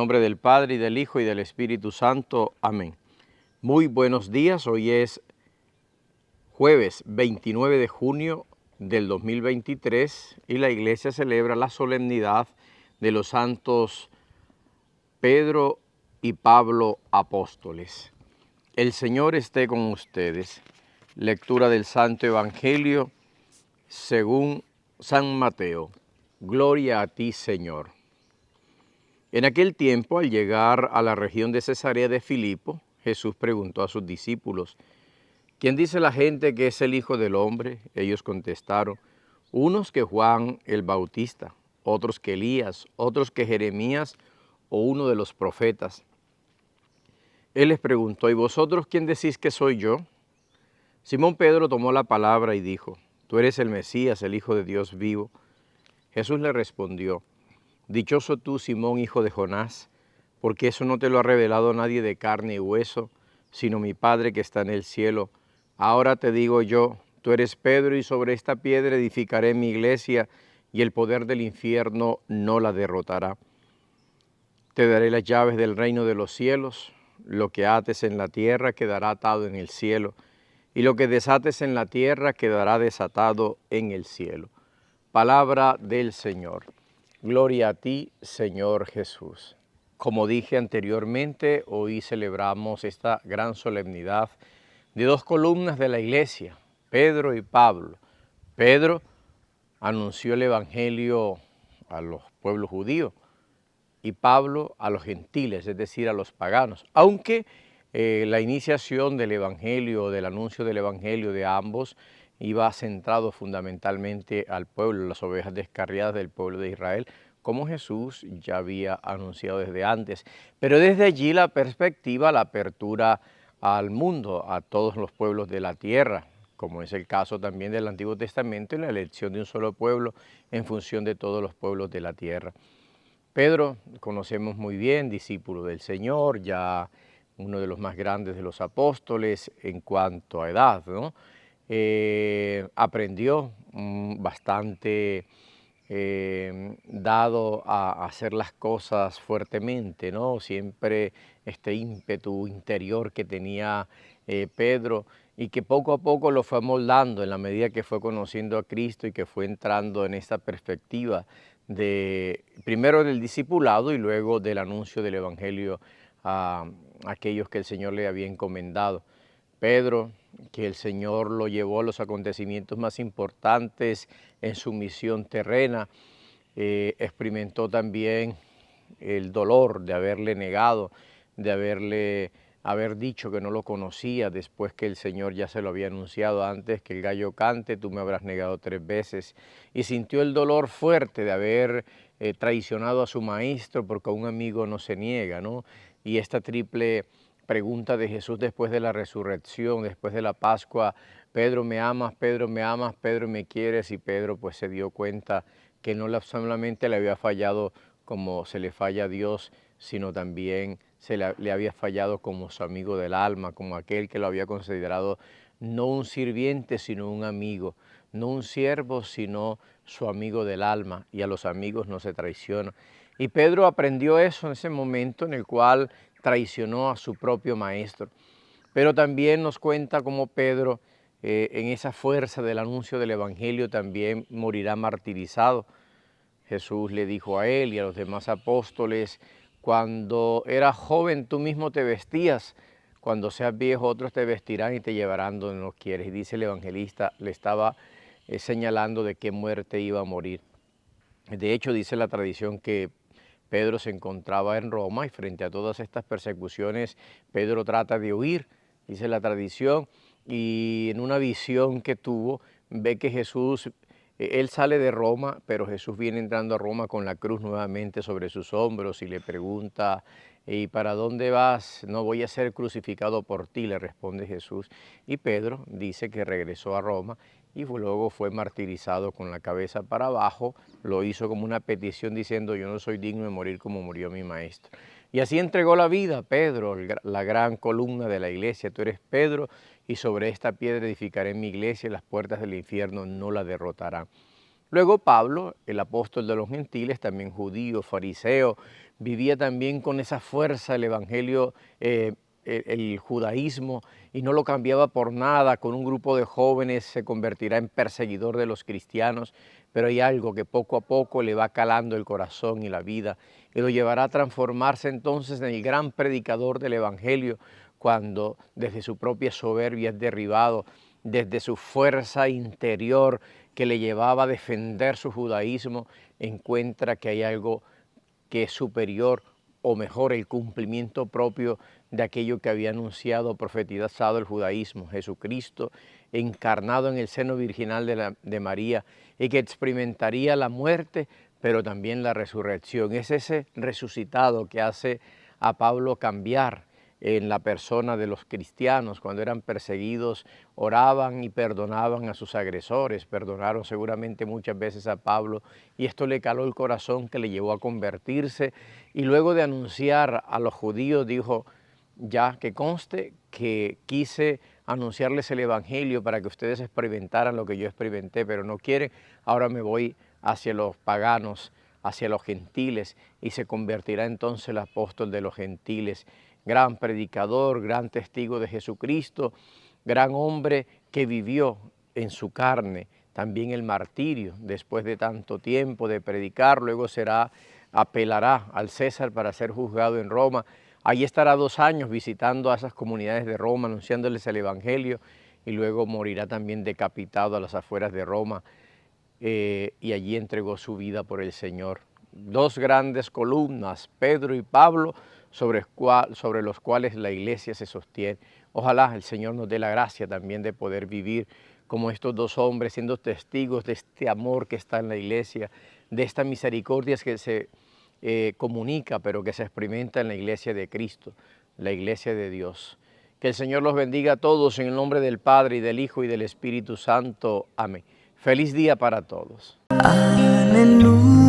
nombre del Padre, y del Hijo, y del Espíritu Santo. Amén. Muy buenos días. Hoy es jueves 29 de junio del 2023 y la iglesia celebra la solemnidad de los santos Pedro y Pablo apóstoles. El Señor esté con ustedes. Lectura del Santo Evangelio según San Mateo. Gloria a ti, Señor. En aquel tiempo, al llegar a la región de Cesarea de Filipo, Jesús preguntó a sus discípulos: ¿quién dice la gente que es el Hijo del Hombre? Ellos contestaron: unos que Juan el Bautista, otros que Elías, otros que Jeremías o uno de los profetas. Él les preguntó: ¿y vosotros quién decís que soy yo? Simón Pedro tomó la palabra y dijo: tú eres el Mesías, el Hijo de Dios vivo. Jesús le respondió: dichoso tú, Simón, hijo de Jonás, porque eso no te lo ha revelado nadie de carne y hueso, sino mi Padre que está en el cielo. Ahora te digo yo, tú eres Pedro, y sobre esta piedra edificaré mi iglesia, y el poder del infierno no la derrotará. Te daré las llaves del reino de los cielos. Lo que ates en la tierra quedará atado en el cielo, y lo que desates en la tierra quedará desatado en el cielo. Palabra del Señor. Gloria a ti, Señor Jesús. Como dije anteriormente, hoy celebramos esta gran solemnidad de dos columnas de la iglesia, Pedro y Pablo. Pedro anunció el Evangelio a los pueblos judíos y Pablo a los gentiles, es decir, a los paganos. Aunque la iniciación del Evangelio, del anuncio del Evangelio de ambos, iba centrado fundamentalmente al pueblo, las ovejas descarriadas del pueblo de Israel, como Jesús ya había anunciado desde antes. Pero desde allí la perspectiva, la apertura al mundo, a todos los pueblos de la tierra, como es el caso también del Antiguo Testamento y la elección de un solo pueblo en función de todos los pueblos de la tierra. Pedro, conocemos muy bien, discípulo del Señor, ya uno de los más grandes de los apóstoles en cuanto a edad, ¿no? Aprendió bastante dado a hacer las cosas fuertemente, ¿no? Siempre este ímpetu interior que tenía Pedro y que poco a poco lo fue moldando en la medida que fue conociendo a Cristo y que fue entrando en esta perspectiva de primero del discipulado y luego del anuncio del Evangelio a aquellos que el Señor le había encomendado. Pedro, que el Señor lo llevó a los acontecimientos más importantes en su misión terrena, experimentó también el dolor de haberle negado, de haber dicho que no lo conocía después que el Señor ya se lo había anunciado antes que el gallo cante, tú me habrás negado 3 veces. Y sintió el dolor fuerte de haber traicionado a su maestro, porque a un amigo no se niega, ¿no? Y esta triple pregunta de Jesús después de la resurrección, después de la Pascua: Pedro, ¿me amas? Pedro, ¿me amas? Pedro, ¿me quieres? Y Pedro pues se dio cuenta que no solamente le había fallado como se le falla a Dios, sino también le había fallado como su amigo del alma, como aquel que lo había considerado no un sirviente, sino un amigo, no un siervo, sino su amigo del alma, y a los amigos no se traiciona. Y Pedro aprendió eso en ese momento en el cual traicionó a su propio maestro. Pero también nos cuenta cómo Pedro, en esa fuerza del anuncio del Evangelio, también morirá martirizado. Jesús le dijo a él y a los demás apóstoles: cuando eras joven tú mismo te vestías, cuando seas viejo otros te vestirán y te llevarán donde no quieres. Y dice el evangelista, le estaba señalando de qué muerte iba a morir. De hecho, dice la tradición que Pedro se encontraba en Roma y frente a todas estas persecuciones, Pedro trata de huir, dice la tradición, y en una visión que tuvo, ve que Jesús, él sale de Roma, pero Jesús viene entrando a Roma con la cruz nuevamente sobre sus hombros y le pregunta: ¿y para dónde vas? No voy a ser crucificado por ti, le responde Jesús. Y Pedro dice que regresó a Roma y luego fue martirizado con la cabeza para abajo. Lo hizo como una petición diciendo: yo no soy digno de morir como murió mi maestro. Y así entregó la vida Pedro, la gran columna de la iglesia. Tú eres Pedro, y sobre esta piedra edificaré mi iglesia, y las puertas del infierno no la derrotarán. Luego Pablo, el apóstol de los gentiles, también judío, fariseo, vivía también con esa fuerza el evangelio, el judaísmo, y no lo cambiaba por nada. Con un grupo de jóvenes se convertirá en perseguidor de los cristianos, pero hay algo que poco a poco le va calando el corazón y la vida y lo llevará a transformarse entonces en el gran predicador del evangelio, cuando desde su propia soberbia es derribado, desde su fuerza interior que le llevaba a defender su judaísmo, encuentra que hay algo que es superior, o mejor, el cumplimiento propio de aquello que había anunciado, profetizado el judaísmo, Jesucristo encarnado en el seno virginal de María, y que experimentaría la muerte, pero también la resurrección. Es ese resucitado que hace a Pablo cambiar en la persona de los cristianos. Cuando eran perseguidos, oraban y perdonaban a sus agresores. Perdonaron seguramente muchas veces a Pablo, y esto le caló el corazón, que le llevó a convertirse. Y luego de anunciar a los judíos, dijo: ya que conste que quise anunciarles el evangelio para que ustedes experimentaran lo que yo experimenté, pero no quieren. Ahora me voy hacia los paganos, hacia los gentiles, y se convertirá entonces el apóstol de los gentiles. Gran predicador, gran testigo de Jesucristo, gran hombre que vivió en su carne también el martirio. Después de tanto tiempo de predicar, luego apelará al César para ser juzgado en Roma. Allí estará 2 años visitando a esas comunidades de Roma, anunciándoles el evangelio, y luego morirá también decapitado a las afueras de Roma, y allí entregó su vida por el Señor. 2 grandes columnas, Pedro y Pablo, sobre los cuales la iglesia se sostiene. Ojalá el Señor nos dé la gracia también de poder vivir como estos 2 hombres, siendo testigos de este amor que está en la iglesia, de esta misericordia que se comunica, pero que se experimenta en la iglesia de Cristo, la iglesia de Dios. Que el Señor los bendiga a todos en el nombre del Padre, y del Hijo, y del Espíritu Santo. Amén. Feliz día para todos. Aleluya.